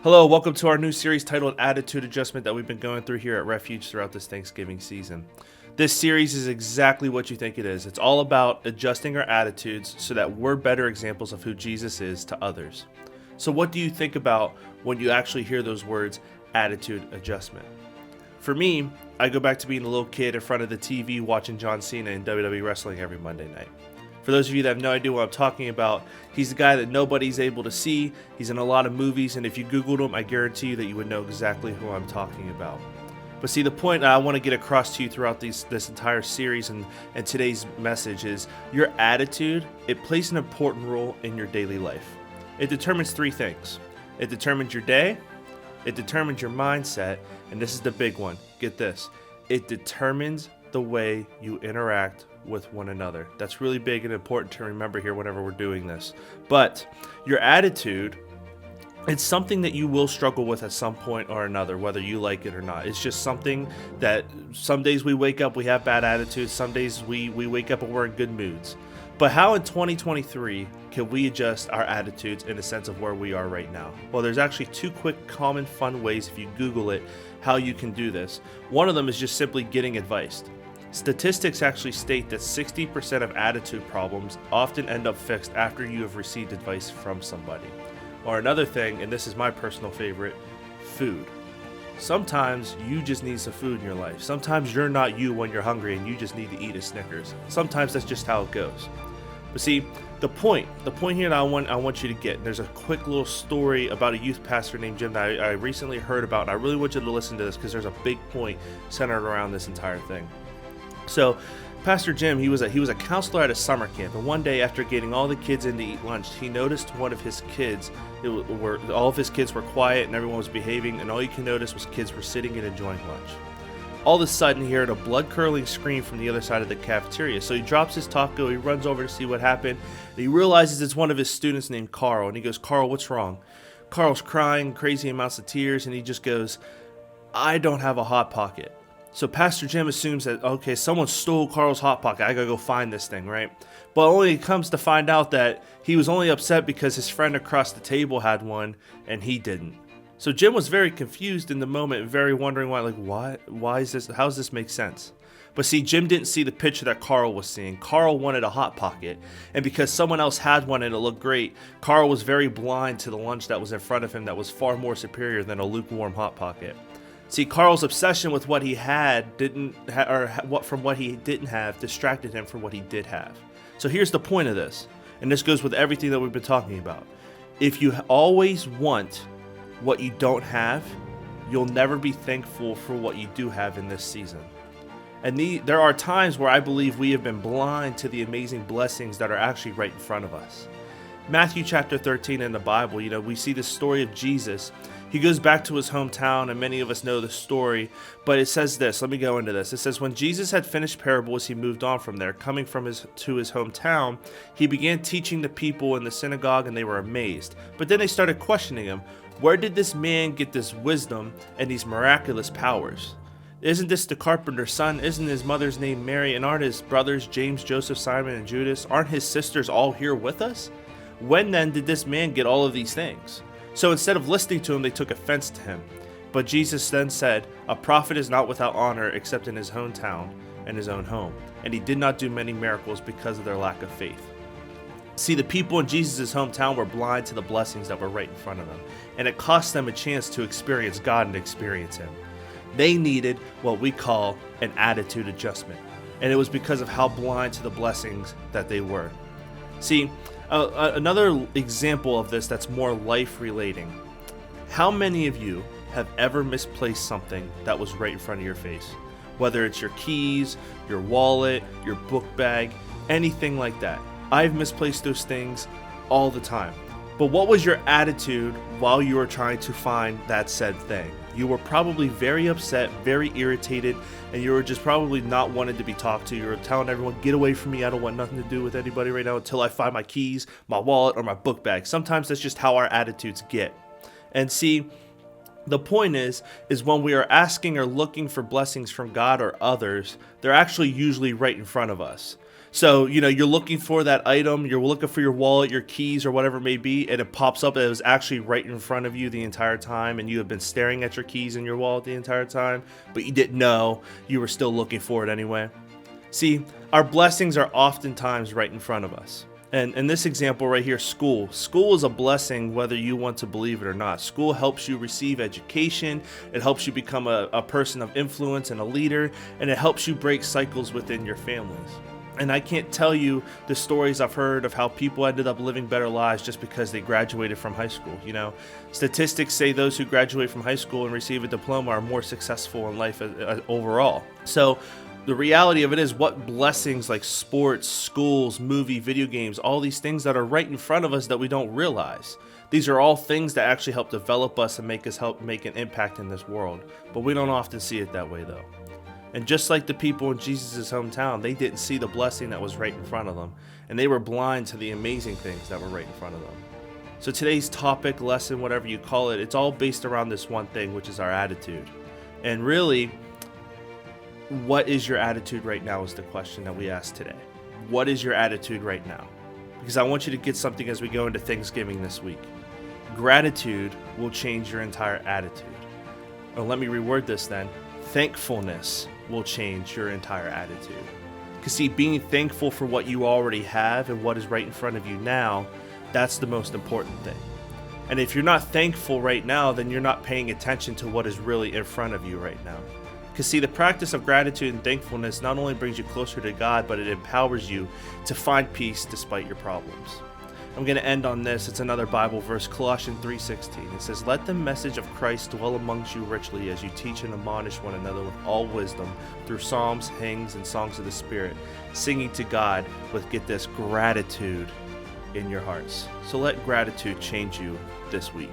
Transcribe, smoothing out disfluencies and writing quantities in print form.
Hello, welcome to our new series titled Attitude Adjustment that we've been going through here at Refuge throughout this Thanksgiving season. This series is exactly what you think it is. It's all about adjusting our attitudes so that we're better examples of who Jesus is to others. So what do you think about when you actually hear those words, attitude adjustment? For me, I go back to being a little kid in front of the TV watching John Cena in WWE wrestling every Monday night. For those of you that have no idea what I'm talking about, he's the guy that nobody's able to see. He's in a lot of movies, and if you Googled him, I guarantee you that you would know exactly who I'm talking about. But see, the point I want to get across to you throughout this entire series and today's message is your attitude, it plays an important role in your daily life. It determines three things. It determines your day, it determines your mindset, and this is the big one. Get this. It determines the way you interact with one another. That's really big and important to remember here whenever we're doing this. But your attitude, it's something that you will struggle with at some point or another, whether you like it or not. It's just something that some days we wake up, we have bad attitudes. Some days we wake up and we're in good moods. But how in 2023 can we adjust our attitudes in the sense of where we are right now? Well, there's actually two quick, common, fun ways, if you Google it, how you can do this. One of them is just simply getting advice. Statistics actually state that 60% of attitude problems often end up fixed after you have received advice from somebody. Or another thing, and this is my personal favorite, food. Sometimes you just need some food in your life. Sometimes you're not you when you're hungry and you just need to eat a Snickers. Sometimes that's just how it goes. But see, the point here that I want you to get, there's a quick little story about a youth pastor named Jim that I recently heard about, and I really want you to listen to this because there's a big point centered around this entire thing. So, Pastor Jim, he was a counselor at a summer camp, and one day after getting all the kids in to eat lunch, he noticed one of his kids, all of his kids were quiet and everyone was behaving, and all you can notice was kids were sitting and enjoying lunch. All of a sudden, he heard a blood-curdling scream from the other side of the cafeteria, so he drops his taco, he runs over to see what happened, and he realizes it's one of his students named Carl, and he goes, "Carl, what's wrong?" Carl's crying, crazy amounts of tears, and he just goes, "I don't have a Hot Pocket." So Pastor Jim assumes that, okay, someone stole Carl's Hot Pocket. I gotta go find this thing, right? But only comes to find out that he was only upset because his friend across the table had one and he didn't. So Jim was very confused in the moment, very wondering why is this? How does this make sense? But see, Jim didn't see the picture that Carl was seeing. Carl wanted a Hot Pocket, and because someone else had one and it looked great, Carl was very blind to the lunch that was in front of him that was far more superior than a lukewarm Hot Pocket. See, Carl's obsession with what he had from what he didn't have distracted him from what he did have. So here's the point of this, and this goes with everything that we've been talking about. If you always want what you don't have, you'll never be thankful for what you do have in this season. And there are times where I believe we have been blind to the amazing blessings that are actually right in front of us. Matthew chapter 13 in the Bible, we see the story of Jesus. He goes back to his hometown, and many of us know the story, but it says this. Let me go into this. It says, when Jesus had finished parables, he moved on from there. Coming to his hometown, he began teaching the people in the synagogue, and they were amazed. But then they started questioning him. Where did this man get this wisdom and these miraculous powers? Isn't this the carpenter's son? Isn't his mother's name Mary? And aren't his brothers James, Joseph, Simon, and Judas? Aren't his sisters all here with us? When then did this man get all of these things? So instead of listening to him, they took offense to him. But Jesus then said, a prophet is not without honor except in his own town and his own home. And he did not do many miracles because of their lack of faith. See, the people in Jesus' hometown were blind to the blessings that were right in front of them. And it cost them a chance to experience God and experience him. They needed what we call an attitude adjustment. And it was because of how blind to the blessings that they were. See, another example of this that's more life relating. How many of you have ever misplaced something that was right in front of your face? Whether it's your keys, your wallet, your book bag, anything like that. I've misplaced those things all the time. But what was your attitude while you were trying to find that said thing? You were probably very upset, very irritated, and you were just probably not wanting to be talked to. You were telling everyone, get away from me. I don't want nothing to do with anybody right now until I find my keys, my wallet, or my book bag. Sometimes that's just how our attitudes get. And see, the point is when we are asking or looking for blessings from God or others, they're actually usually right in front of us. So, you're looking for that item, you're looking for your wallet, your keys, or whatever it may be, and it pops up that it was actually right in front of you the entire time, and you have been staring at your keys and your wallet the entire time, but you didn't know, you were still looking for it anyway. See, our blessings are oftentimes right in front of us. And in this example right here, school. School is a blessing whether you want to believe it or not. School helps you receive education, it helps you become a person of influence and a leader, and it helps you break cycles within your families. And I can't tell you the stories I've heard of how people ended up living better lives just because they graduated from high school. Statistics say those who graduate from high school and receive a diploma are more successful in life overall. So the reality of it is, what blessings like sports, schools, movie, video games, all these things that are right in front of us that we don't realize. These are all things that actually help develop us and help make an impact in this world. But we don't often see it that way though. And just like the people in Jesus' hometown, they didn't see the blessing that was right in front of them. And they were blind to the amazing things that were right in front of them. So today's topic, lesson, whatever you call it, it's all based around this one thing, which is our attitude. And really, what is your attitude right now is the question that we ask today. What is your attitude right now? Because I want you to get something as we go into Thanksgiving this week. Gratitude will change your entire attitude. Or let me reword this then. Thankfulness will change your entire attitude. Because see, being thankful for what you already have and what is right in front of you now, that's the most important thing. And if you're not thankful right now, then you're not paying attention to what is really in front of you right now. Because see, the practice of gratitude and thankfulness not only brings you closer to God, but it empowers you to find peace despite your problems. I'm going to end on this. It's another Bible verse, Colossians 3:16. It says, "Let the message of Christ dwell amongst you richly as you teach and admonish one another with all wisdom through psalms, hymns, and songs of the Spirit, singing to God with," get this, "gratitude in your hearts." So let gratitude change you this week.